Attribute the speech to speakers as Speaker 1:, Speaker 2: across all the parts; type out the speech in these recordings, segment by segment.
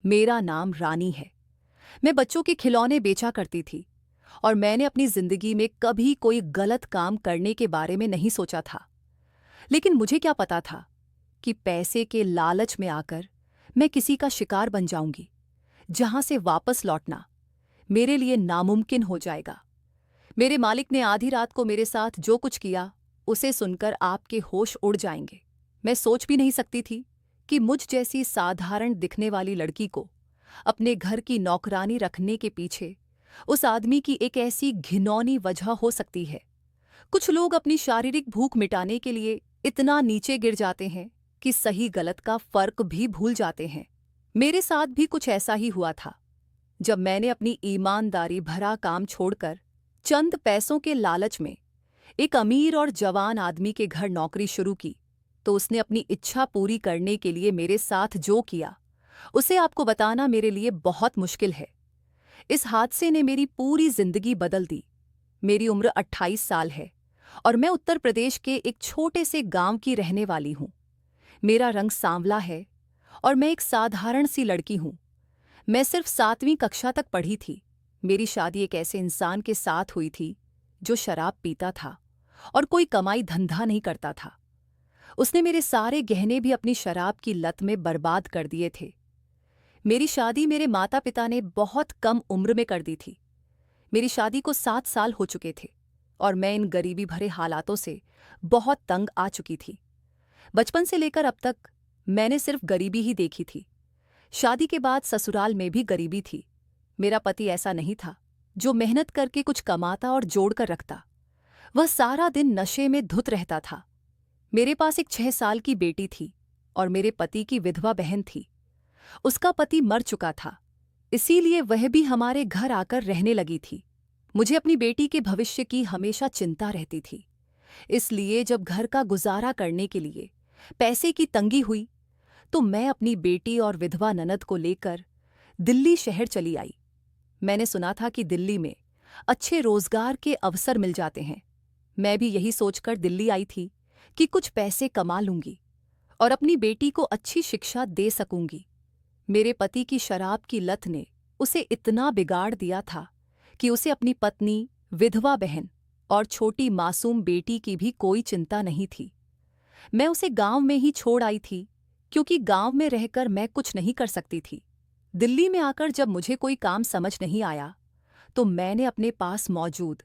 Speaker 1: मेरा नाम रानी है। मैं बच्चों के खिलौने बेचा करती थी और मैंने अपनी जिंदगी में कभी कोई गलत काम करने के बारे में नहीं सोचा था। लेकिन मुझे क्या पता था कि पैसे के लालच में आकर मैं किसी का शिकार बन जाऊंगी, जहां से वापस लौटना मेरे लिए नामुमकिन हो जाएगा। मेरे मालिक ने आधी रात को मेरे साथ जो कुछ किया, उसे सुनकर आपके होश उड़ जाएंगे। मैं सोच भी नहीं सकती थी कि मुझ जैसी साधारण दिखने वाली लड़की को अपने घर की नौकरानी रखने के पीछे उस आदमी की एक ऐसी घिनौनी वजह हो सकती है। कुछ लोग अपनी शारीरिक भूख मिटाने के लिए इतना नीचे गिर जाते हैं कि सही गलत का फर्क भी भूल जाते हैं। मेरे साथ भी कुछ ऐसा ही हुआ था। जब मैंने अपनी ईमानदारी भरा काम छोड़कर चंद पैसों के लालच में एक अमीर और जवान आदमी के घर नौकरी शुरू की, तो उसने अपनी इच्छा पूरी करने के लिए मेरे साथ जो किया, उसे आपको बताना मेरे लिए बहुत मुश्किल है। इस हादसे ने मेरी पूरी जिंदगी बदल दी। मेरी उम्र 28 साल है और मैं उत्तर प्रदेश के एक छोटे से गांव की रहने वाली हूं। मेरा रंग सांवला है और मैं एक साधारण सी लड़की हूं। मैं सिर्फ 7वीं कक्षा तक पढ़ी थी। मेरी शादी एक ऐसे इंसान के साथ हुई थी जो शराब पीता था और कोई कमाई धंधा नहीं करता था। उसने मेरे सारे गहने भी अपनी शराब की लत में बर्बाद कर दिए थे। मेरी शादी मेरे माता पिता ने बहुत कम उम्र में कर दी थी। मेरी शादी को 7 साल हो चुके थे और मैं इन गरीबी भरे हालातों से बहुत तंग आ चुकी थी। बचपन से लेकर अब तक मैंने सिर्फ गरीबी ही देखी थी। शादी के बाद ससुराल में भी गरीबी थी। मेरा पति ऐसा नहीं था जो मेहनत करके कुछ कमाता और जोड़ कर रखता। वह सारा दिन नशे में धुत रहता था। मेरे पास एक 6 साल की बेटी थी और मेरे पति की विधवा बहन थी। उसका पति मर चुका था, इसीलिए वह भी हमारे घर आकर रहने लगी थी। मुझे अपनी बेटी के भविष्य की हमेशा चिंता रहती थी। इसलिए जब घर का गुजारा करने के लिए पैसे की तंगी हुई, तो मैं अपनी बेटी और विधवा ननद को लेकर दिल्ली शहर चली आई। मैंने सुना था कि दिल्ली में अच्छे रोजगार के अवसर मिल जाते हैं। मैं भी यही सोचकर दिल्ली आई थी कि कुछ पैसे कमा लूंगी और अपनी बेटी को अच्छी शिक्षा दे सकूंगी। मेरे पति की शराब की लत ने उसे इतना बिगाड़ दिया था कि उसे अपनी पत्नी, विधवा बहन और छोटी मासूम बेटी की भी कोई चिंता नहीं थी। मैं उसे गांव में ही छोड़ आई थी, क्योंकि गांव में रहकर मैं कुछ नहीं कर सकती थी। दिल्ली में आकर जब मुझे कोई काम समझ नहीं आया, तो मैंने अपने पास मौजूद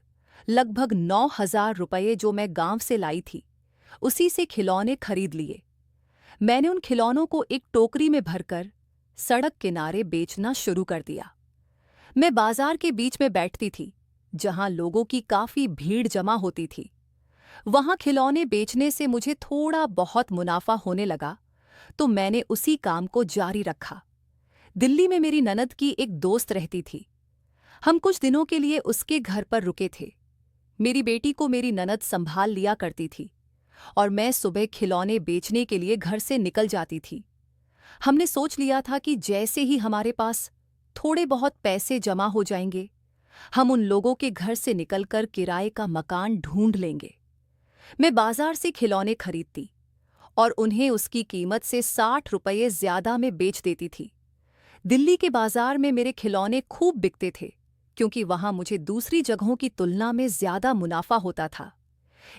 Speaker 1: लगभग 9,000 रुपये जो मैं गांव से लाई थी, उसी से खिलौने खरीद लिए। मैंने उन खिलौनों को एक टोकरी में भरकर सड़क किनारे बेचना शुरू कर दिया। मैं बाजार के बीच में बैठती थी, जहां लोगों की काफी भीड़ जमा होती थी। वहां खिलौने बेचने से मुझे थोड़ा बहुत मुनाफा होने लगा, तो मैंने उसी काम को जारी रखा। दिल्ली में मेरी ननद की एक दोस्त रहती थी। हम कुछ दिनों के लिए उसके घर पर रुके थे। मेरी बेटी को मेरी ननद संभाल लिया करती थी और मैं सुबह खिलौने बेचने के लिए घर से निकल जाती थी। हमने सोच लिया था कि जैसे ही हमारे पास थोड़े बहुत पैसे जमा हो जाएंगे, हम उन लोगों के घर से निकलकर किराए का मकान ढूंढ लेंगे। मैं बाजार से खिलौने खरीदती और उन्हें उसकी कीमत से 60 रुपये ज्यादा में बेच देती थी। दिल्ली के बाजार में मेरे खिलौने खूब बिकते थे, क्योंकि वहां मुझे दूसरी जगहों की तुलना में ज्यादा मुनाफा होता था।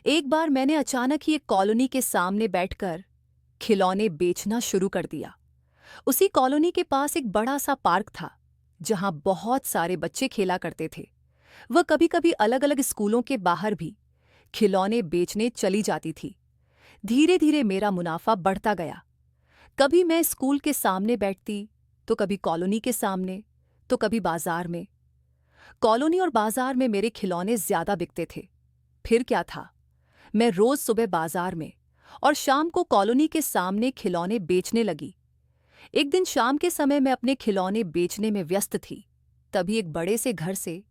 Speaker 1: एक बार मैंने अचानक ही एक कॉलोनी के सामने बैठकर खिलौने बेचना शुरू कर दिया। उसी कॉलोनी के पास एक बड़ा सा पार्क था, जहां बहुत सारे बच्चे खेला करते थे। वह कभी-कभी अलग-अलग स्कूलों के बाहर भी खिलौने बेचने चली जाती थी। धीरे-धीरे मेरा मुनाफा बढ़ता गया। कभी मैं स्कूल के सामने बैठती, तो कभी कॉलोनी के सामने, तो कभी बाजार में। कॉलोनी और बाजार में मेरे खिलौने ज्यादा बिकते थे। फिर क्या था, मैं रोज सुबह बाजार में और शाम को कॉलोनी के सामने खिलौने बेचने लगी। एक दिन शाम के समय मैं अपने खिलौने बेचने में व्यस्त थी। तभी एक बड़े से घर से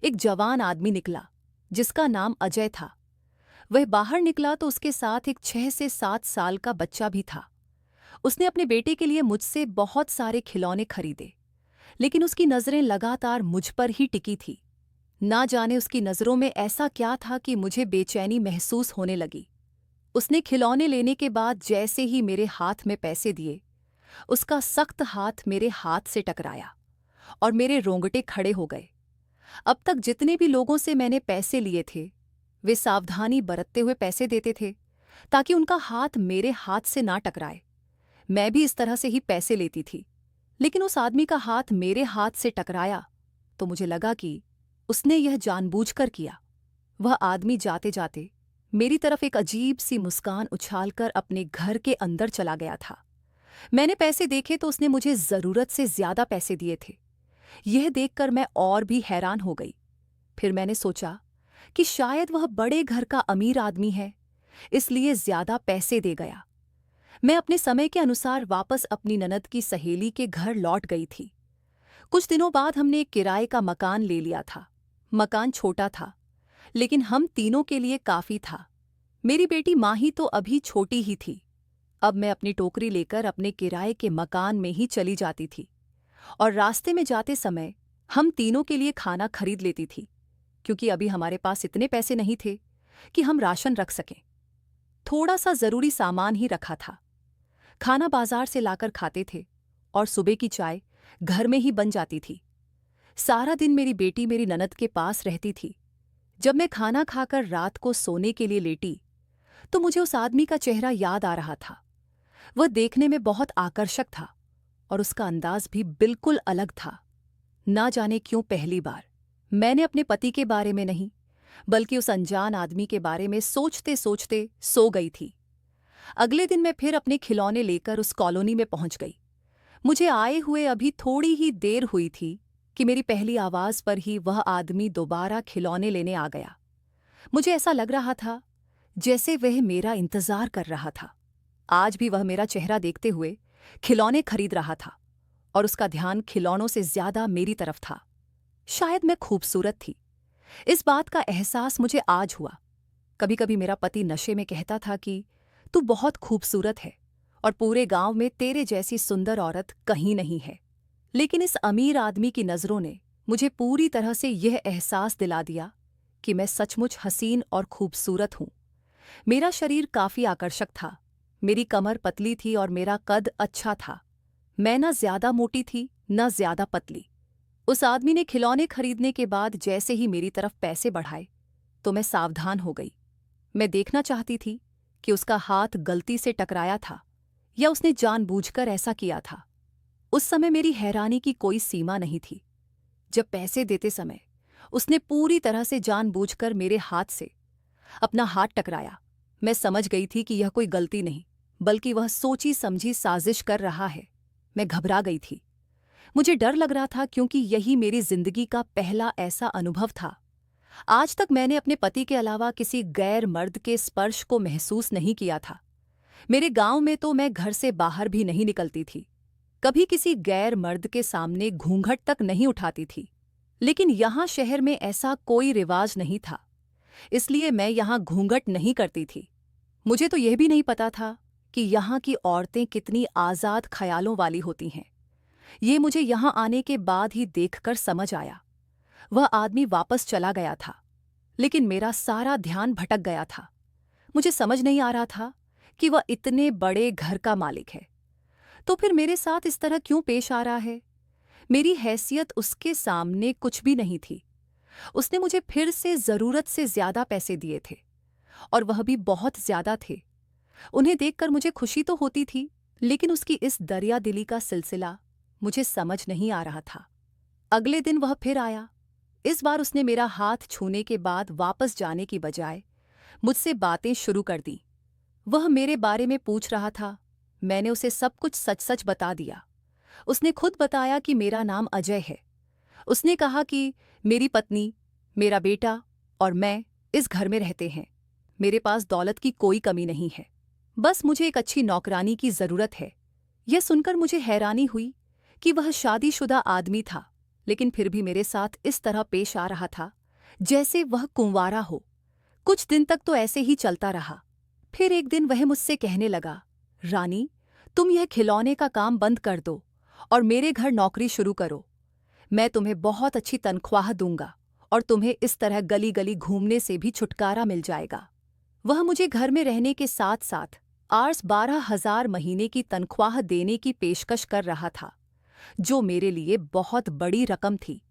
Speaker 1: एक जवान आदमी निकला, जिसका नाम अजय था। वह बाहर निकला तो उसके साथ एक 6 से 7 साल का बच्चा भी था। उसने अपने बेटे के लिए मुझसे बहुत सारे खिलौने खरीदे, लेकिन उसकी नजरें लगातार मुझ पर ही टिकी थी। ना जाने उसकी नजरों में ऐसा क्या था कि मुझे बेचैनी महसूस होने लगी। उसने खिलौने लेने के बाद जैसे ही मेरे हाथ में पैसे दिए, उसका सख्त हाथ मेरे हाथ से टकराया और मेरे रोंगटे खड़े हो गए। अब तक जितने भी लोगों से मैंने पैसे लिए थे, वे सावधानी बरतते हुए पैसे देते थे ताकि उनका हाथ मेरे हाथ से ना टकराए। मैं भी इस तरह से ही पैसे लेती थी, लेकिन उस आदमी का हाथ मेरे हाथ से टकराया तो मुझे लगा कि उसने यह जानबूझकर किया। वह आदमी जाते जाते मेरी तरफ एक अजीब सी मुस्कान उछालकर अपने घर के अंदर चला गया था। मैंने पैसे देखे तो उसने मुझे जरूरत से ज्यादा पैसे दिए थे। यह देखकर मैं और भी हैरान हो गई। फिर मैंने सोचा कि शायद वह बड़े घर का अमीर आदमी है, इसलिए ज्यादा पैसे दे गया। मैं अपने समय के अनुसार वापस अपनी ननद की सहेली के घर लौट गई थी। कुछ दिनों बाद हमने एक किराए का मकान ले लिया था। मकान छोटा था, लेकिन हम तीनों के लिए काफी था। मेरी बेटी माही तो अभी छोटी ही थी। अब मैं अपनी टोकरी लेकर अपने किराए के मकान में ही चली जाती थी और रास्ते में जाते समय हम तीनों के लिए खाना खरीद लेती थी, क्योंकि अभी हमारे पास इतने पैसे नहीं थे कि हम राशन रख सकें। थोड़ा सा जरूरी सामान ही रखा था। खाना बाजार से लाकर खाते थे और सुबह की चाय घर में ही बन जाती थी। सारा दिन मेरी बेटी मेरी ननद के पास रहती थी। जब मैं खाना खाकर रात को सोने के लिए लेटी तो मुझे उस आदमी का चेहरा याद आ रहा था। वह देखने में बहुत आकर्षक था और उसका अंदाज भी बिल्कुल अलग था। ना जाने क्यों पहली बार मैंने अपने पति के बारे में नहीं, बल्कि उस अनजान आदमी के बारे में सोचते सोचते सो गई थी। अगले दिन मैं फिर अपने खिलौने लेकर उस कॉलोनी में पहुंच गई। मुझे आए हुए अभी थोड़ी ही देर हुई थी कि मेरी पहली आवाज पर ही वह आदमी दोबारा खिलौने लेने आ गया। मुझे ऐसा लग रहा था जैसे वह मेरा इंतजार कर रहा था। आज भी वह मेरा चेहरा देखते हुए खिलौने खरीद रहा था और उसका ध्यान खिलौनों से ज्यादा मेरी तरफ था। शायद मैं खूबसूरत थी, इस बात का एहसास मुझे आज हुआ। कभी कभी मेरा पति नशे में कहता था कि तू बहुत खूबसूरत है और पूरे गांव में तेरे जैसी सुंदर औरत कहीं नहीं है। लेकिन इस अमीर आदमी की नजरों ने मुझे पूरी तरह से यह एहसास दिला दिया कि मैं सचमुच हसीन और खूबसूरत हूं। मेरा शरीर काफी आकर्षक था। मेरी कमर पतली थी और मेरा कद अच्छा था। मैं न ज्यादा मोटी थी न ज्यादा पतली। उस आदमी ने खिलौने खरीदने के बाद जैसे ही मेरी तरफ पैसे बढ़ाए तो मैं सावधान हो गई। मैं देखना चाहती थी कि उसका हाथ गलती से टकराया था या उसने जानबूझकर ऐसा किया था। उस समय मेरी हैरानी की कोई सीमा नहीं थी। जब पैसे देते समय उसने पूरी तरह से जानबूझकर मेरे हाथ से अपना हाथ टकराया, मैं समझ गई थी कि यह कोई गलती नहीं, बल्कि वह सोची समझी साजिश कर रहा है। मैं घबरा गई थी। मुझे डर लग रहा था, क्योंकि यही मेरी जिंदगी का पहला ऐसा अनुभव था। आज तक मैंने अपने पति के अलावा किसी गैर मर्द के स्पर्श को महसूस नहीं किया था। मेरे गांव में तो मैं घर से बाहर भी नहीं निकलती थी, कभी किसी गैर मर्द के सामने घूंघट तक नहीं उठाती थी। लेकिन यहाँ शहर में ऐसा कोई रिवाज नहीं था, इसलिए मैं यहाँ घूंघट नहीं करती थी। मुझे तो यह भी नहीं पता था कि यहाँ की औरतें कितनी आज़ाद ख्यालों वाली होती हैं। ये मुझे यहाँ आने के बाद ही देखकर समझ आया। वह आदमी वापस चला गया था, लेकिन मेरा सारा ध्यान भटक गया था। मुझे समझ नहीं आ रहा था कि वह इतने बड़े घर का मालिक है, तो फिर मेरे साथ इस तरह क्यों पेश आ रहा है। मेरी हैसियत उसके सामने कुछ भी नहीं थी। उसने मुझे फिर से ज्यादा पैसे दिए थे, और वह भी बहुत ज्यादा थे। उन्हें देखकर मुझे खुशी तो होती थी, लेकिन उसकी इस दरियादिली का सिलसिला मुझे समझ नहीं आ रहा था। अगले दिन वह फिर आया। इस बार उसने मेरा हाथ छूने के बाद वापस जाने की बजाय मुझसे बातें शुरू कर दी। वह मेरे बारे में पूछ रहा था। मैंने उसे सब कुछ सच सच बता दिया। उसने खुद बताया कि मेरा नाम अजय है। उसने कहा कि मेरी पत्नी, मेरा बेटा और मैं इस घर में रहते हैं। मेरे पास दौलत की कोई कमी नहीं है, बस मुझे एक अच्छी नौकरानी की जरूरत है। यह सुनकर मुझे हैरानी हुई कि वह शादीशुदा आदमी था, लेकिन फिर भी मेरे साथ इस तरह पेश आ रहा था जैसे वह कुंवारा हो। कुछ दिन तक तो ऐसे ही चलता रहा। फिर एक दिन वह मुझसे कहने लगा, रानी, तुम यह खिलौने का काम बंद कर दो और मेरे घर नौकरी शुरू करो। मैं तुम्हें बहुत अच्छी तनख्वाह दूंगा और तुम्हें इस तरह गली गली घूमने से भी छुटकारा मिल जाएगा। वह मुझे घर में रहने के साथ साथ आर्स 12,000 महीने की तनख्वाह देने की पेशकश कर रहा था, जो मेरे लिए बहुत बड़ी रकम थी।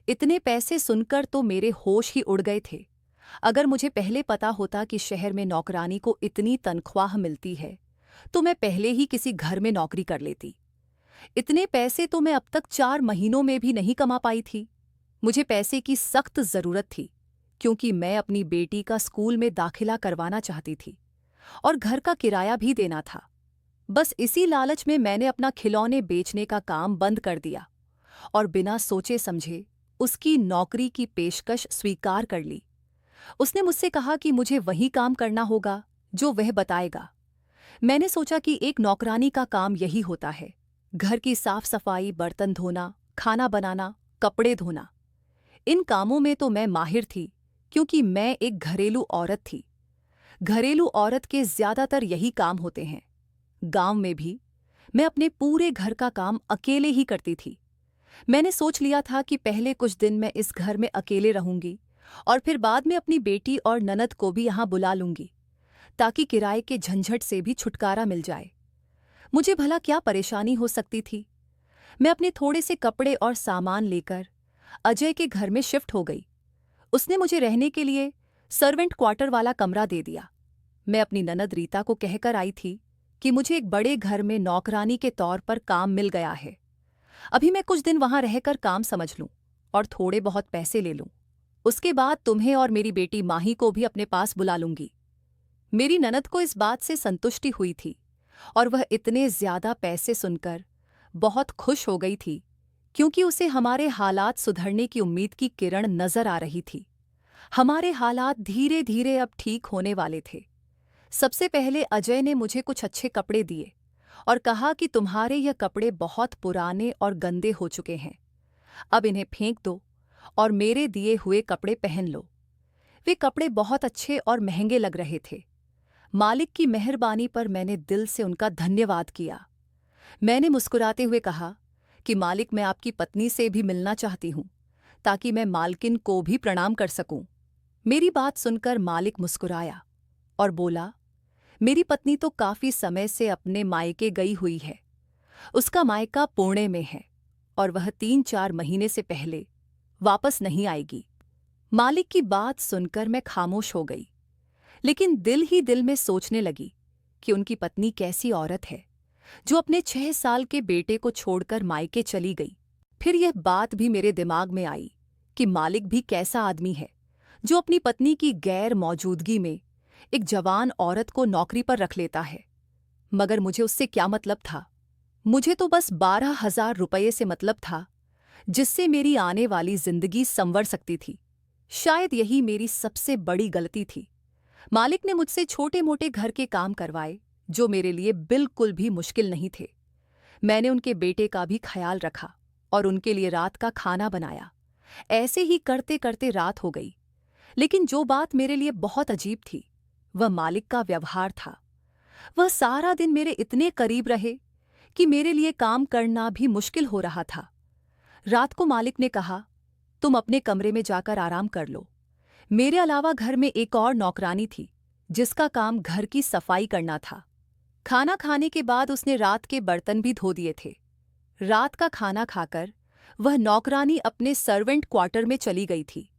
Speaker 1: इतने पैसे सुनकर तो मेरे होश ही उड़ गए थे। अगर मुझे पहले पता होता कि शहर में नौकरानी को इतनी तनख्वाह मिलती है, तो मैं पहले ही किसी घर में नौकरी कर लेती। इतने पैसे तो मैं अब तक 4 महीनों में भी नहीं कमा पाई थी। मुझे पैसे की सख्त जरूरत थी, क्योंकि मैं अपनी बेटी का स्कूल में दाखिला करवाना चाहती थी और घर का किराया भी देना था। बस इसी लालच में मैंने अपना खिलौने बेचने का काम बंद कर दिया और बिना सोचे समझे उसकी नौकरी की पेशकश स्वीकार कर ली। उसने मुझसे कहा कि मुझे वही काम करना होगा जो वह बताएगा। मैंने सोचा कि एक नौकरानी का काम यही होता है, घर की साफ सफाई, बर्तन धोना, खाना बनाना, कपड़े धोना। इन कामों में तो मैं माहिर थी, क्योंकि मैं एक घरेलू औरत थी। घरेलू औरत के ज्यादातर यही काम होते हैं। गांव में भी मैं अपने पूरे घर का काम अकेले ही करती थी। मैंने सोच लिया था कि पहले कुछ दिन मैं इस घर में अकेले रहूंगी और फिर बाद में अपनी बेटी और ननद को भी यहां बुला लूंगी, ताकि किराए के झंझट से भी छुटकारा मिल जाए। मुझे भला क्या परेशानी हो सकती थी। मैं अपने थोड़े से कपड़े और सामान लेकर अजय के घर में शिफ्ट हो गई। उसने मुझे रहने के लिए सर्वेंट क्वार्टर वाला कमरा दे दिया। मैं अपनी ननद रीता को कहकर आई थी कि मुझे एक बड़े घर में नौकरानी के तौर पर काम मिल गया है। अभी मैं कुछ दिन वहां रहकर काम समझ लूं और थोड़े बहुत पैसे ले लूं। उसके बाद तुम्हें और मेरी बेटी माही को भी अपने पास बुला लूंगी। मेरी ननद को इस बात से संतुष्टि हुई थी और वह इतने ज्यादा पैसे सुनकर बहुत खुश हो गई थी, क्योंकि उसे हमारे हालात सुधरने की उम्मीद की किरण नजर आ रही थी। हमारे हालात धीरे धीरे अब ठीक होने वाले थे। सबसे पहले अजय ने मुझे कुछ अच्छे कपड़े दिए और कहा कि तुम्हारे यह कपड़े बहुत पुराने और गंदे हो चुके हैं, अब इन्हें फेंक दो और मेरे दिए हुए कपड़े पहन लो। वे कपड़े बहुत अच्छे और महंगे लग रहे थे। मालिक की मेहरबानी पर मैंने दिल से उनका धन्यवाद किया। मैंने मुस्कुराते हुए कहा कि मालिक, मैं आपकी पत्नी से भी मिलना चाहती हूं, ताकि मैं मालकिन को भी प्रणाम कर सकूं। मेरी बात सुनकर मालिक मुस्कुराया और बोला, मेरी पत्नी तो काफी समय से अपने मायके गई हुई है। उसका मायका पुणे में है और वह 3-4 महीने से पहले वापस नहीं आएगी। मालिक की बात सुनकर मैं खामोश हो गई, लेकिन दिल ही दिल में सोचने लगी कि उनकी पत्नी कैसी औरत है, जो अपने 6 साल के बेटे को छोड़कर मायके चली गई। फिर यह बात भी मेरे दिमाग में आई कि मालिक भी कैसा आदमी है, जो अपनी पत्नी की गैर मौजूदगी में एक जवान औरत को नौकरी पर रख लेता है। मगर मुझे उससे क्या मतलब था? मुझे तो बस 12,000 रुपये से मतलब था, जिससे मेरी आने वाली जिंदगी संवर सकती थी। शायद यही मेरी सबसे बड़ी गलती थी। मालिक ने मुझसे छोटे मोटे घर के काम करवाए, जो मेरे लिए बिल्कुल भी मुश्किल नहीं थे। मैंने उनके बेटे का भी ख्याल रखा और उनके लिए रात का खाना बनाया। ऐसे ही करते करते रात हो गई। लेकिन जो बात मेरे लिए बहुत अजीब थी, वह मालिक का व्यवहार था। वह सारा दिन मेरे इतने करीब रहे कि मेरे लिए काम करना भी मुश्किल हो रहा था। रात को मालिक ने कहा, तुम अपने कमरे में जाकर आराम कर लो। मेरे अलावा घर में एक और नौकरानी थी, जिसका काम घर की सफाई करना था। खाना खाने के बाद उसने रात के बर्तन भी धो दिए थे। रात का खाना खाकर वह नौकरानी अपने सर्वेंट क्वार्टर में चली गई थी।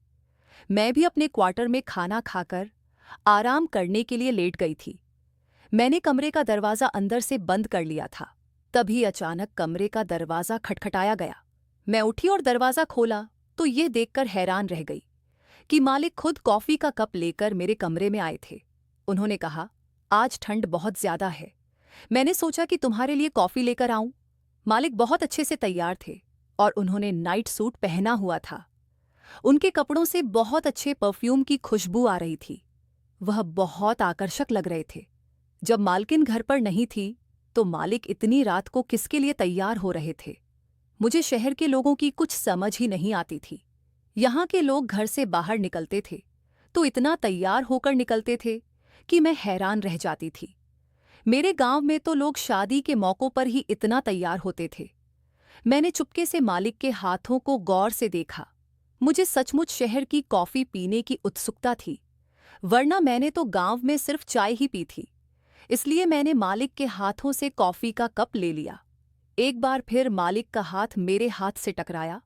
Speaker 1: मैं भी अपने क्वार्टर में खाना खाकर आराम करने के लिए लेट गई थी। मैंने कमरे का दरवाज़ा अंदर से बंद कर लिया था। तभी अचानक कमरे का दरवाज़ा खटखटाया गया। मैं उठी और दरवाज़ा खोला तो ये देखकर हैरान रह गई कि मालिक खुद कॉफ़ी का कप लेकर मेरे कमरे में आए थे। उन्होंने कहा, आज ठंड बहुत ज़्यादा है, मैंने सोचा कि तुम्हारे लिए कॉफ़ी लेकर आऊं। मालिक बहुत अच्छे से तैयार थे और उन्होंने नाइट सूट पहना हुआ था। उनके कपड़ों से बहुत अच्छे परफ्यूम की खुशबू आ रही थी। वह बहुत आकर्षक लग रहे थे। जब मालकिन घर पर नहीं थी, तो मालिक इतनी रात को किसके लिए तैयार हो रहे थे? मुझे शहर के लोगों की कुछ समझ ही नहीं आती थी। यहाँ के लोग घर से बाहर निकलते थे तो इतना तैयार होकर निकलते थे कि मैं हैरान रह जाती थी। मेरे गांव में तो लोग शादी के मौक़ों पर ही इतना तैयार होते थे। मैंने चुपके से मालिक के हाथों को गौर से देखा। मुझे सचमुच शहर की कॉफ़ी पीने की उत्सुकता थी, वरना मैंने तो गांव में सिर्फ चाय ही पी थी। इसलिए मैंने मालिक के हाथों से कॉफी का कप ले लिया। एक बार फिर मालिक का हाथ मेरे हाथ से टकराया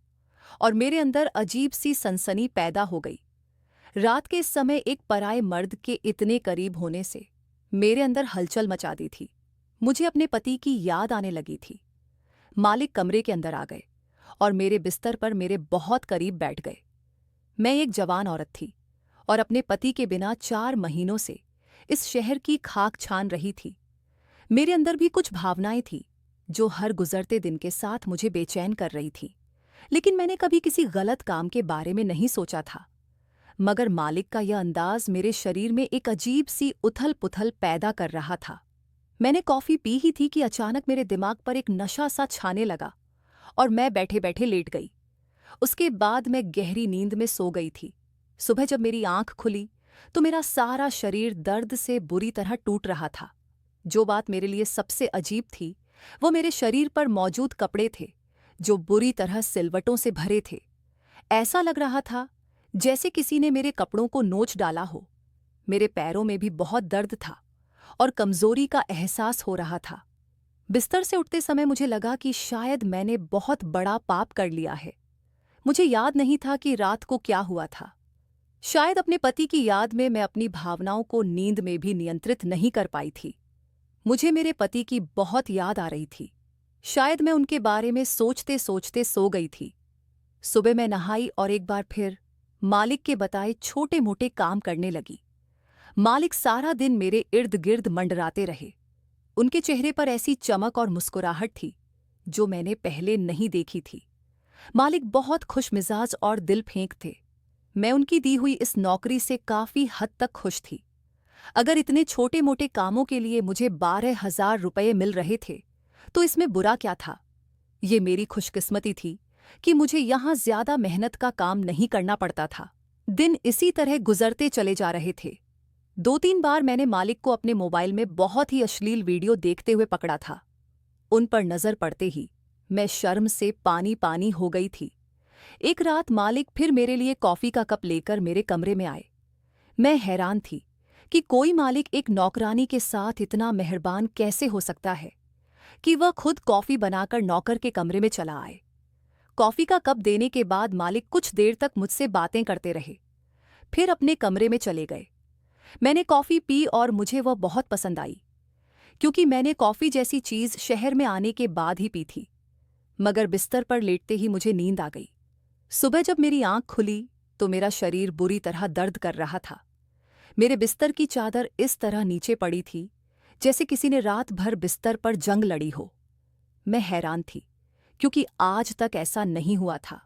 Speaker 1: और मेरे अंदर अजीब सी सनसनी पैदा हो गई। रात के इस समय एक पराये मर्द के इतने करीब होने से मेरे अंदर हलचल मचा दी थी। मुझे अपने पति की याद आने लगी थी। मालिक कमरे के अंदर आ गए और मेरे बिस्तर पर मेरे बहुत करीब बैठ गए। मैं एक जवान औरत थी और अपने पति के बिना 4 महीनों से इस शहर की खाक छान रही थी। मेरे अंदर भी कुछ भावनाएं थी जो हर गुजरते दिन के साथ मुझे बेचैन कर रही थी, लेकिन मैंने कभी किसी गलत काम के बारे में नहीं सोचा था। मगर मालिक का यह अंदाज मेरे शरीर में एक अजीब सी उथल पुथल पैदा कर रहा था। मैंने कॉफी पी ही थी कि अचानक मेरे दिमाग पर एक नशा सा छाने लगा और मैं बैठे बैठे लेट गई। उसके बाद मैं गहरी नींद में सो गई थी। सुबह जब मेरी आंख खुली तो मेरा सारा शरीर दर्द से बुरी तरह टूट रहा था। जो बात मेरे लिए सबसे अजीब थी वो मेरे शरीर पर मौजूद कपड़े थे जो बुरी तरह सिलवटों से भरे थे। ऐसा लग रहा था जैसे किसी ने मेरे कपड़ों को नोच डाला हो। मेरे पैरों में भी बहुत दर्द था और कमजोरी का एहसास हो रहा था। बिस्तर से उठते समय मुझे लगा कि शायद मैंने बहुत बड़ा पाप कर लिया है। मुझे याद नहीं था कि रात को क्या हुआ था। शायद अपने पति की याद में मैं अपनी भावनाओं को नींद में भी नियंत्रित नहीं कर पाई थी। मुझे मेरे पति की बहुत याद आ रही थी। शायद मैं उनके बारे में सोचते सोचते सो गई थी। सुबह मैं नहाई और एक बार फिर मालिक के बताए छोटे मोटे काम करने लगी। मालिक सारा दिन मेरे इर्द गिर्द मंडराते रहे। उनके चेहरे पर ऐसी चमक और मुस्कुराहट थी जो मैंने पहले नहीं देखी थी। मालिक बहुत खुशमिजाज और दिल फेंक थे। मैं उनकी दी हुई इस नौकरी से काफी हद तक खुश थी। अगर इतने छोटे मोटे कामों के लिए मुझे 12,000 रुपये मिल रहे थे तो इसमें बुरा क्या था। ये मेरी खुशकिस्मती थी कि मुझे यहां ज्यादा मेहनत का काम नहीं करना पड़ता था। दिन इसी तरह गुजरते चले जा रहे थे। 2-3 बार मैंने मालिक को अपने मोबाइल में बहुत ही अश्लील वीडियो देखते हुए पकड़ा था। उन पर नजर पड़ते ही मैं शर्म से पानी पानी हो गई थी। एक रात मालिक फिर मेरे लिए कॉफी का कप लेकर मेरे कमरे में आए। मैं हैरान थी कि कोई मालिक एक नौकरानी के साथ इतना मेहरबान कैसे हो सकता है कि वह खुद कॉफी बनाकर नौकर के कमरे में चला आए। कॉफी का कप देने के बाद मालिक कुछ देर तक मुझसे बातें करते रहे, फिर अपने कमरे में चले गए। मैंने कॉफी पी और मुझे वह बहुत पसंद आई, क्योंकि मैंने कॉफी जैसी चीज शहर में आने के बाद ही पी थी। मगर बिस्तर पर लेटते ही मुझे नींद आ गई। सुबह जब मेरी आंख खुली तो मेरा शरीर बुरी तरह दर्द कर रहा था। मेरे बिस्तर की चादर इस तरह नीचे पड़ी थी जैसे किसी ने रात भर बिस्तर पर जंग लड़ी हो। मैं हैरान थी क्योंकि आज तक ऐसा नहीं हुआ था।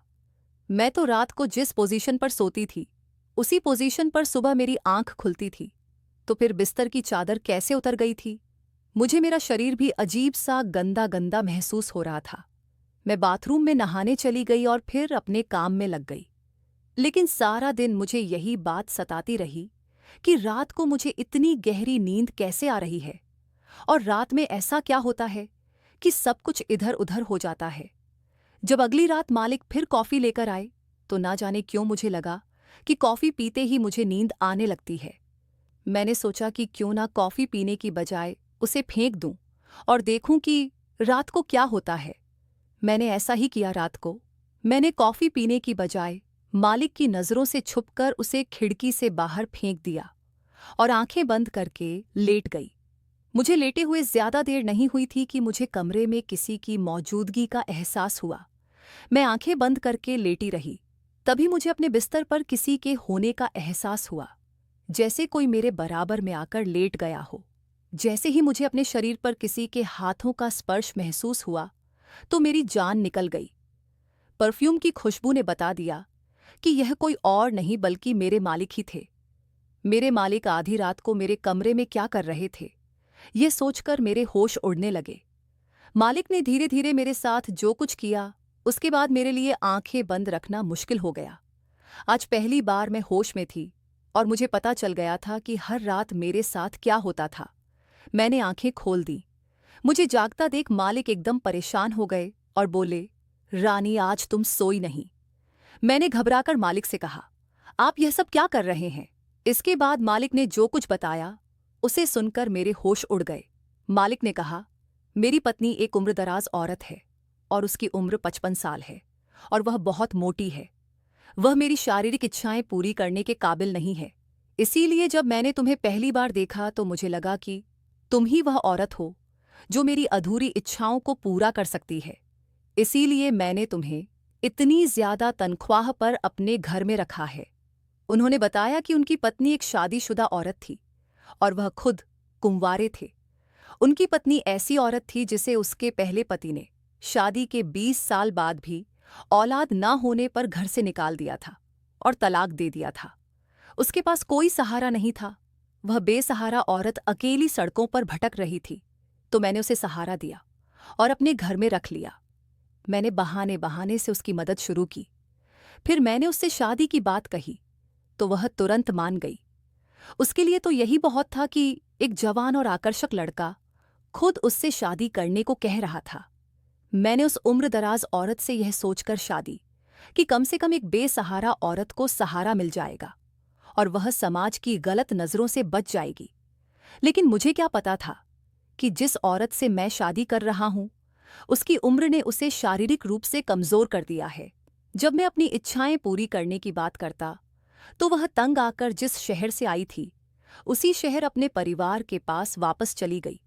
Speaker 1: मैं तो रात को जिस पोजीशन पर सोती थी उसी पोजीशन पर सुबह मेरी आंख खुलती थी, तो फिर बिस्तर की चादर कैसे उतर गई थी। मुझे मेरा शरीर भी अजीब सा गंदा गंदा महसूस हो रहा था। मैं बाथरूम में नहाने चली गई और फिर अपने काम में लग गई। लेकिन सारा दिन मुझे यही बात सताती रही कि रात को मुझे इतनी गहरी नींद कैसे आ रही है और रात में ऐसा क्या होता है कि सब कुछ इधर उधर हो जाता है। जब अगली रात मालिक फिर कॉफी लेकर आए तो ना जाने क्यों मुझे लगा कि कॉफी पीते ही मुझे नींद आने लगती है। मैंने सोचा कि क्यों ना कॉफी पीने की बजाय उसे फेंक दूं और देखूं कि रात को क्या होता है। मैंने ऐसा ही किया। रात को मैंने कॉफी पीने की बजाय मालिक की नजरों से छुपकर उसे खिड़की से बाहर फेंक दिया और आंखें बंद करके लेट गई। मुझे लेटे हुए ज्यादा देर नहीं हुई थी कि मुझे कमरे में किसी की मौजूदगी का एहसास हुआ। मैं आंखें बंद करके लेटी रही। तभी मुझे अपने बिस्तर पर किसी के होने का एहसास हुआ, जैसे कोई मेरे बराबर में आकर लेट गया हो। जैसे ही मुझे अपने शरीर पर किसी के हाथों का स्पर्श महसूस हुआ तो मेरी जान निकल गई। परफ्यूम की खुशबू ने बता दिया कि यह कोई और नहीं बल्कि मेरे मालिक ही थे। मेरे मालिक आधी रात को मेरे कमरे में क्या कर रहे थे, ये सोचकर मेरे होश उड़ने लगे। मालिक ने धीरे धीरे मेरे साथ जो कुछ किया उसके बाद मेरे लिए आंखें बंद रखना मुश्किल हो गया। आज पहली बार मैं होश में थी और मुझे पता चल गया था कि हर रात मेरे साथ क्या होता था। मैंने आंखें खोल दी। मुझे जागता देख मालिक एकदम परेशान हो गए और बोले, रानी आज तुम सोई नहीं। मैंने घबराकर मालिक से कहा, आप यह सब क्या कर रहे हैं। इसके बाद मालिक ने जो कुछ बताया उसे सुनकर मेरे होश उड़ गए। मालिक ने कहा, मेरी पत्नी एक उम्रदराज औरत है और उसकी उम्र 55 साल है और वह बहुत मोटी है। वह मेरी शारीरिक इच्छाएं पूरी करने के काबिल नहीं है। इसीलिए जब मैंने तुम्हें पहली बार देखा तो मुझे लगा कि तुम ही वह औरत हो जो मेरी अधूरी इच्छाओं को पूरा कर सकती है। इसीलिए मैंने तुम्हें इतनी ज्यादा तनख्वाह पर अपने घर में रखा है। उन्होंने बताया कि उनकी पत्नी एक शादीशुदा औरत थी और वह खुद कुंवारे थे। उनकी पत्नी ऐसी औरत थी जिसे उसके पहले पति ने शादी के 20 साल बाद भी औलाद न होने पर घर से निकाल दिया था और तलाक दे दिया था। उसके पास कोई सहारा नहीं था। वह बेसहारा औरत अकेली सड़कों पर भटक रही थी, तो मैंने उसे सहारा दिया और अपने घर में रख लिया। मैंने बहाने बहाने से उसकी मदद शुरू की। फिर मैंने उससे शादी की बात कही तो वह तुरंत मान गई। उसके लिए तो यही बहुत था कि एक जवान और आकर्षक लड़का खुद उससे शादी करने को कह रहा था। मैंने उस उम्रदराज औरत से यह सोचकर शादी कि कम से कम एक बेसहारा औरत को सहारा मिल जाएगा और वह समाज की गलत नज़रों से बच जाएगी। लेकिन मुझे क्या पता था कि जिस औरत से मैं शादी कर रहा हूं उसकी उम्र ने उसे शारीरिक रूप से कमजोर कर दिया है। जब मैं अपनी इच्छाएं पूरी करने की बात करता तो वह तंग आकर जिस शहर से आई थी उसी शहर अपने परिवार के पास वापस चली गई।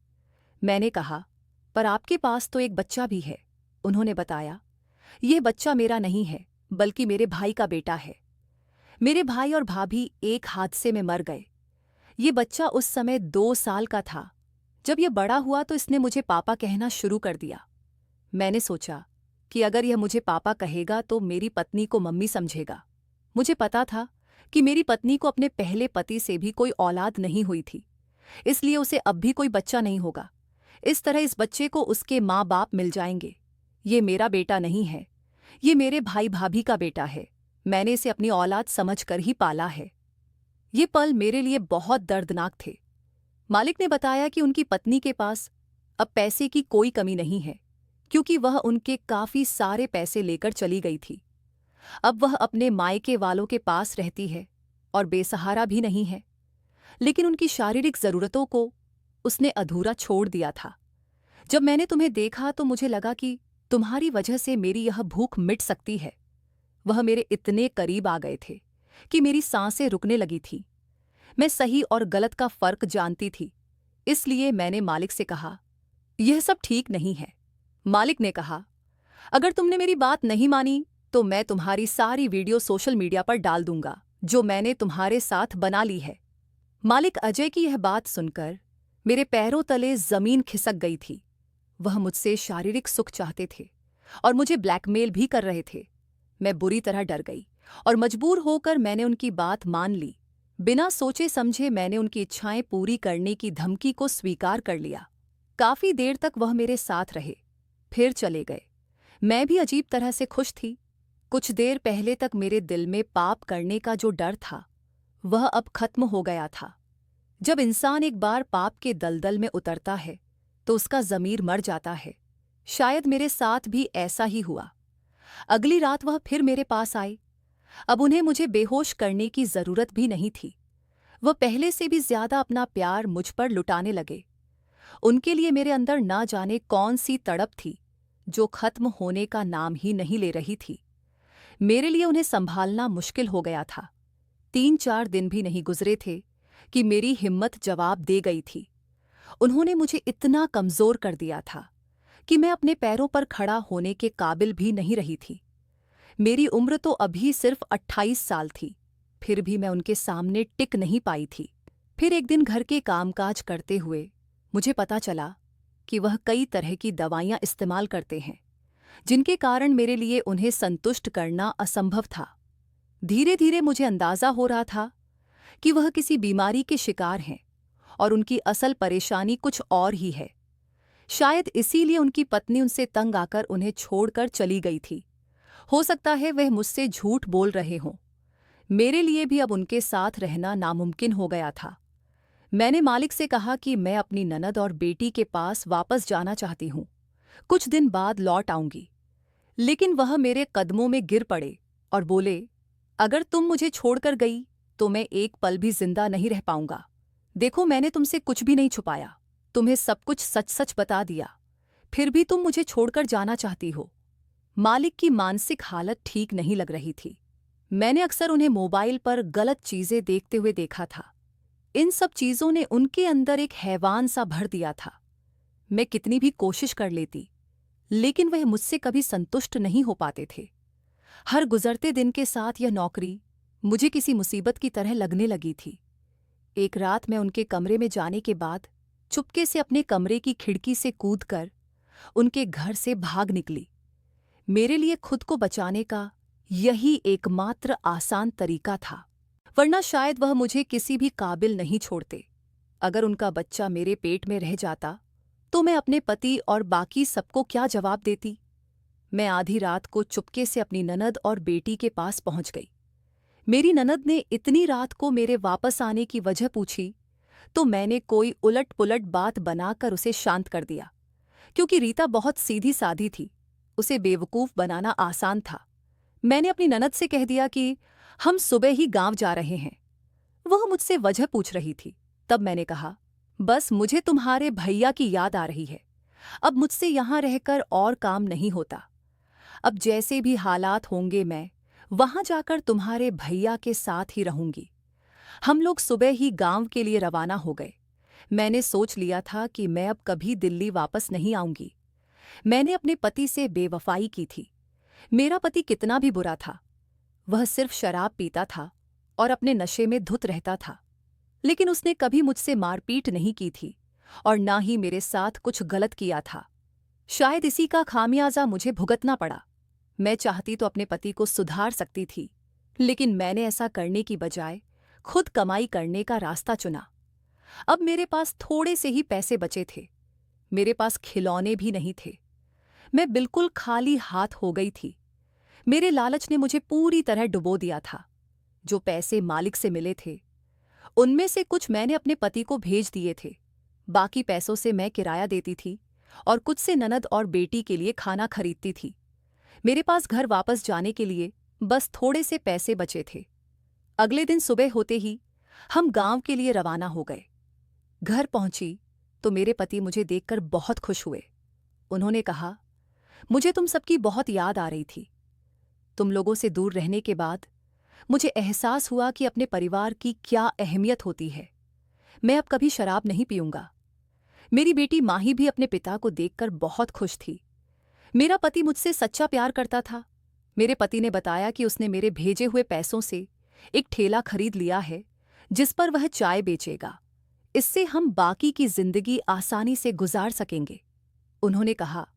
Speaker 1: मैंने कहा, पर आपके पास तो एक बच्चा भी है। उन्होंने बताया, यह बच्चा मेरा नहीं है बल्कि मेरे भाई का बेटा है। मेरे भाई और भाभी एक हादसे में मर गए। ये बच्चा उस समय 2 साल का था। जब यह बड़ा हुआ तो इसने मुझे पापा कहना शुरू कर दिया। मैंने सोचा कि अगर यह मुझे पापा कहेगा तो मेरी पत्नी को मम्मी समझेगा। मुझे पता था कि मेरी पत्नी को अपने पहले पति से भी कोई औलाद नहीं हुई थी, इसलिए उसे अब भी कोई बच्चा नहीं होगा। इस तरह इस बच्चे को उसके माँ बाप मिल जाएंगे। ये मेरा बेटा नहीं है, ये मेरे भाई भाभी का बेटा है। मैंने इसे अपनी औलाद समझकर ही पाला है। ये पल मेरे लिए बहुत दर्दनाक थे। मालिक ने बताया कि उनकी पत्नी के पास अब पैसे की कोई कमी नहीं है, क्योंकि वह उनके काफी सारे पैसे लेकर चली गई थी। अब वह अपने मायके वालों के पास रहती है और बेसहारा भी नहीं है। लेकिन उनकी शारीरिक जरूरतों को उसने अधूरा छोड़ दिया था। जब मैंने तुम्हें देखा तो मुझे लगा कि तुम्हारी वजह से मेरी यह भूख मिट सकती है। वह मेरे इतने करीब आ गए थे कि मेरी सांसें रुकने लगी थी। मैं सही और गलत का फर्क जानती थी, इसलिए मैंने मालिक से कहा, यह सब ठीक नहीं है। मालिक ने कहा, अगर तुमने मेरी बात नहीं मानी तो मैं तुम्हारी सारी वीडियो सोशल मीडिया पर डाल दूंगा जो मैंने तुम्हारे साथ बना ली है। मालिक अजय की यह बात सुनकर मेरे पैरों तले जमीन खिसक गई थी। वह मुझसे शारीरिक सुख चाहते थे और मुझे ब्लैकमेल भी कर रहे थे। मैं बुरी तरह डर गई और मजबूर होकर मैंने उनकी बात मान ली। बिना सोचे समझे मैंने उनकी इच्छाएं पूरी करने की धमकी को स्वीकार कर लिया। काफी देर तक वह मेरे साथ रहे, फिर चले गए। मैं भी अजीब तरह से खुश थी। कुछ देर पहले तक मेरे दिल में पाप करने का जो डर था वह अब खत्म हो गया था। जब इंसान एक बार पाप के दलदल में उतरता है तो उसका ज़मीर मर जाता है। शायद मेरे साथ भी ऐसा ही हुआ। अगली रात वह फिर मेरे पास आए। अब उन्हें मुझे बेहोश करने की जरूरत भी नहीं थी। वह पहले से भी ज्यादा अपना प्यार मुझ पर लुटाने लगे। उनके लिए मेरे अंदर ना जाने कौन सी तड़प थी जो खत्म होने का नाम ही नहीं ले रही थी। मेरे लिए उन्हें संभालना मुश्किल हो गया था। 3-4 दिन भी नहीं गुजरे थे कि मेरी हिम्मत जवाब दे गई थी। उन्होंने मुझे इतना कमजोर कर दिया था कि मैं अपने पैरों पर खड़ा होने के काबिल भी नहीं रही थी। मेरी उम्र तो अभी सिर्फ 28 साल थी, फिर भी मैं उनके सामने टिक नहीं पाई थी। फिर एक दिन घर के कामकाज करते हुए मुझे पता चला कि वह कई तरह की दवाइयां इस्तेमाल करते हैं, जिनके कारण मेरे लिए उन्हें संतुष्ट करना असंभव था। धीरे धीरे मुझे अंदाजा हो रहा था कि वह किसी बीमारी के शिकार हैं और उनकी असल परेशानी कुछ और ही है। शायद इसीलिए उनकी पत्नी उनसे तंग आकर उन्हें छोड़कर चली गई थी। हो सकता है वह मुझसे झूठ बोल रहे हों। मेरे लिए भी अब उनके साथ रहना नामुमकिन हो गया था। मैंने मालिक से कहा कि मैं अपनी ननद और बेटी के पास वापस जाना चाहती हूँ। कुछ दिन बाद लौट आऊंगी। लेकिन वह मेरे कदमों में गिर पड़े और बोले, अगर तुम मुझे छोड़कर गई तो मैं एक पल भी जिंदा नहीं रह पाऊंगा। देखो, मैंने तुमसे कुछ भी नहीं छुपाया, तुम्हें सब कुछ सच सच बता दिया, फिर भी तुम मुझे छोड़कर जाना चाहती हो। मालिक की मानसिक हालत ठीक नहीं लग रही थी। मैंने अक्सर उन्हें मोबाइल पर गलत चीजें देखते हुए देखा था। इन सब चीजों ने उनके अंदर एक हैवान सा भर दिया था। मैं कितनी भी कोशिश कर लेती, लेकिन वह मुझसे कभी संतुष्ट नहीं हो पाते थे। हर गुजरते दिन के साथ यह नौकरी मुझे किसी मुसीबत की तरह लगने लगी थी। एक रात मैं उनके कमरे में जाने के बाद चुपके से अपने कमरे की खिड़की से कूदकर उनके घर से भाग निकली। मेरे लिए खुद को बचाने का यही एकमात्र आसान तरीका था, वरना शायद वह मुझे किसी भी काबिल नहीं छोड़ते। अगर उनका बच्चा मेरे पेट में रह जाता तो मैं अपने पति और बाकी सबको क्या जवाब देती। मैं आधी रात को चुपके से अपनी ननद और बेटी के पास पहुंच गई। मेरी ननद ने इतनी रात को मेरे वापस आने की वजह पूछी तो मैंने कोई उलट पुलट बात बनाकर उसे शांत कर दिया, क्योंकि रीता बहुत सीधी साधी थी, उसे बेवकूफ़ बनाना आसान था। मैंने अपनी ननद से कह दिया कि हम सुबह ही गांव जा रहे हैं। वह मुझसे वजह पूछ रही थी। तब मैंने कहा, बस मुझे तुम्हारे भैया की याद आ रही है। अब मुझसे यहां रहकर और काम नहीं होता। अब जैसे भी हालात होंगे मैं वहां जाकर तुम्हारे भैया के साथ ही रहूंगी। हम लोग सुबह ही गांव के लिए रवाना हो गए। मैंने सोच लिया था कि मैं अब कभी दिल्ली वापस नहीं आऊंगी। मैंने अपने पति से बेवफाई की थी। मेरा पति कितना भी बुरा था, वह सिर्फ शराब पीता था और अपने नशे में धुत रहता था, लेकिन उसने कभी मुझसे मारपीट नहीं की थी और ना ही मेरे साथ कुछ गलत किया था। शायद इसी का खामियाजा मुझे भुगतना पड़ा। मैं चाहती तो अपने पति को सुधार सकती थी, लेकिन मैंने ऐसा करने की बजाय खुद कमाई करने का रास्ता चुना। अब मेरे पास थोड़े से ही पैसे बचे थे, मेरे पास खिलौने भी नहीं थे। मैं बिल्कुल खाली हाथ हो गई थी। मेरे लालच ने मुझे पूरी तरह डुबो दिया था। जो पैसे मालिक से मिले थे उनमें से कुछ मैंने अपने पति को भेज दिए थे, बाकी पैसों से मैं किराया देती थी और कुछ से ननद और बेटी के लिए खाना खरीदती थी। मेरे पास घर वापस जाने के लिए बस थोड़े से पैसे बचे थे। अगले दिन सुबह होते ही हम गांव के लिए रवाना हो गए। घर पहुंची तो मेरे पति मुझे देखकर बहुत खुश हुए। उन्होंने कहा, मुझे तुम सबकी बहुत याद आ रही थी। तुम लोगों से दूर रहने के बाद मुझे एहसास हुआ कि अपने परिवार की क्या अहमियत होती है। मैं अब कभी शराब नहीं पीऊंगा। मेरी बेटी माही भी अपने पिता को देखकर बहुत खुश थी। मेरा पति मुझसे सच्चा प्यार करता था। मेरे पति ने बताया कि उसने मेरे भेजे हुए पैसों से एक ठेला खरीद लिया है जिस पर वह चाय बेचेगा। इससे हम बाकी की जिंदगी आसानी से गुजार सकेंगे। उन्होंने कहा,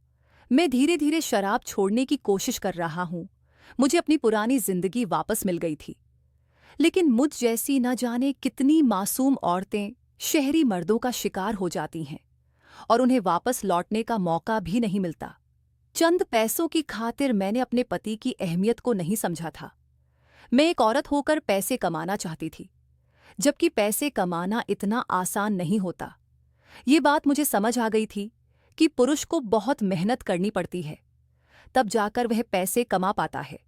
Speaker 1: मैं धीरे धीरे शराब छोड़ने की कोशिश कर रहा हूं। मुझे अपनी पुरानी जिंदगी वापस मिल गई थी, लेकिन मुझ जैसी न जाने कितनी मासूम औरतें शहरी मर्दों का शिकार हो जाती हैं और उन्हें वापस लौटने का मौका भी नहीं मिलता। चंद पैसों की खातिर मैंने अपने पति की अहमियत को नहीं समझा था। मैं एक औरत होकर पैसे कमाना चाहती थी, जबकि पैसे कमाना इतना आसान नहीं होता। ये बात मुझे समझ आ गई थी कि पुरुष को बहुत मेहनत करनी पड़ती है, तब जाकर वह पैसे कमा पाता है।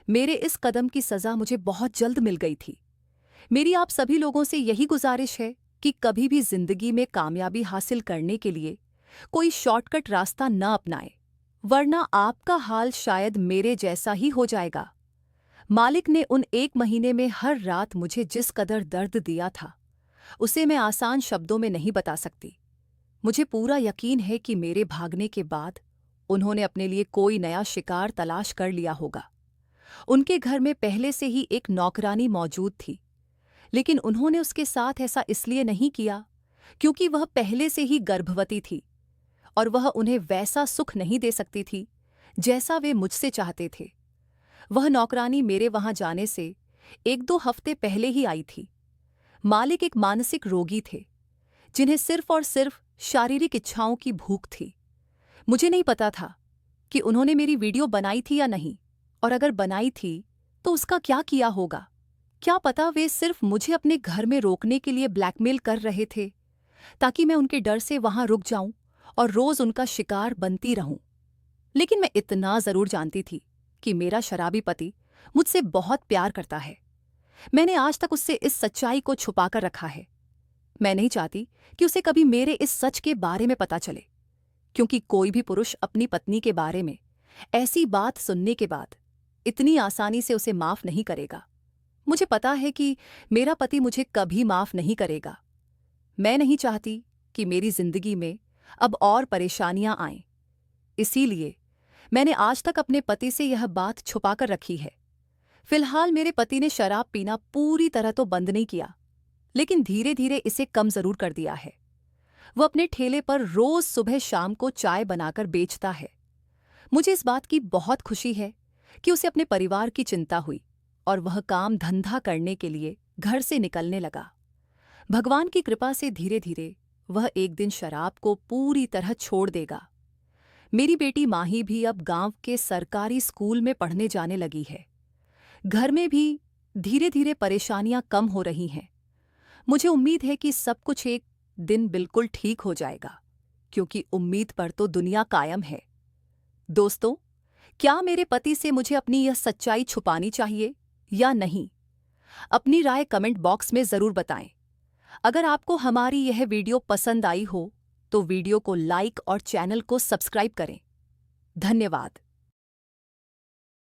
Speaker 1: मेरे इस कदम की सज़ा मुझे बहुत जल्द मिल गई थी। मेरी आप सभी लोगों से यही गुजारिश है कि कभी भी जिंदगी में कामयाबी हासिल करने के लिए कोई शॉर्टकट रास्ता न अपनाएं, वरना आपका हाल शायद मेरे जैसा ही हो जाएगा। मालिक ने उन 1 महीने में हर रात मुझे जिस कदर दर्द दिया था, उसे मैं आसान शब्दों में नहीं बता सकती। मुझे पूरा यकीन है कि मेरे भागने के बाद उन्होंने अपने लिए कोई नया शिकार तलाश कर लिया होगा। उनके घर में पहले से ही एक नौकरानी मौजूद थी, लेकिन उन्होंने उसके साथ ऐसा इसलिए नहीं किया क्योंकि वह पहले से ही गर्भवती थी और वह उन्हें वैसा सुख नहीं दे सकती थी जैसा वे मुझसे चाहते थे। वह नौकरानी मेरे वहां जाने से 1-2 हफ्ते पहले ही आई थी। मालिक एक मानसिक रोगी थे जिन्हें सिर्फ और सिर्फ शारीरिक इच्छाओं की भूख थी। मुझे नहीं पता था कि उन्होंने मेरी वीडियो बनाई थी या नहीं, और अगर बनाई थी तो उसका क्या किया होगा। क्या पता वे सिर्फ मुझे अपने घर में रोकने के लिए ब्लैकमेल कर रहे थे ताकि मैं उनके डर से वहां रुक जाऊं और रोज उनका शिकार बनती रहूं। लेकिन मैं इतना जरूर जानती थी कि मेरा शराबी पति मुझसे बहुत प्यार करता है। मैंने आज तक उससे इस सच्चाई को छुपाकर रखा है। मैं नहीं चाहती कि उसे कभी मेरे इस सच के बारे में पता चले, क्योंकि कोई भी पुरुष अपनी पत्नी के बारे में ऐसी बात सुनने के बाद इतनी आसानी से उसे माफ नहीं करेगा। मुझे पता है कि मेरा पति मुझे कभी माफ नहीं करेगा। मैं नहीं चाहती कि मेरी जिंदगी में अब और परेशानियां आएं। इसीलिए मैंने आज तक अपने पति से यह बात छुपाकर रखी है। फिलहाल मेरे पति ने शराब पीना पूरी तरह तो बंद नहीं किया, लेकिन धीरे धीरे इसे कम जरूर कर दिया है। वो अपने ठेले पर रोज सुबह शाम को चाय बनाकर बेचता है। मुझे इस बात की बहुत खुशी है कि उसे अपने परिवार की चिंता हुई और वह काम धंधा करने के लिए घर से निकलने लगा। भगवान की कृपा से धीरे धीरे वह एक दिन शराब को पूरी तरह छोड़ देगा। मेरी बेटी माही भी अब गांव के सरकारी स्कूल में पढ़ने जाने लगी है। घर में भी धीरे धीरे परेशानियां कम हो रही हैं। मुझे उम्मीद है कि सब कुछ एक दिन बिल्कुल ठीक हो जाएगा, क्योंकि उम्मीद पर तो दुनिया कायम है। दोस्तों, क्या मेरे पति से मुझे अपनी यह सच्चाई छुपानी चाहिए या नहीं? अपनी राय कमेंट बॉक्स में जरूर बताएं। अगर आपको हमारी यह वीडियो पसंद आई हो तो वीडियो को लाइक और चैनल को सब्सक्राइब करें। धन्यवाद।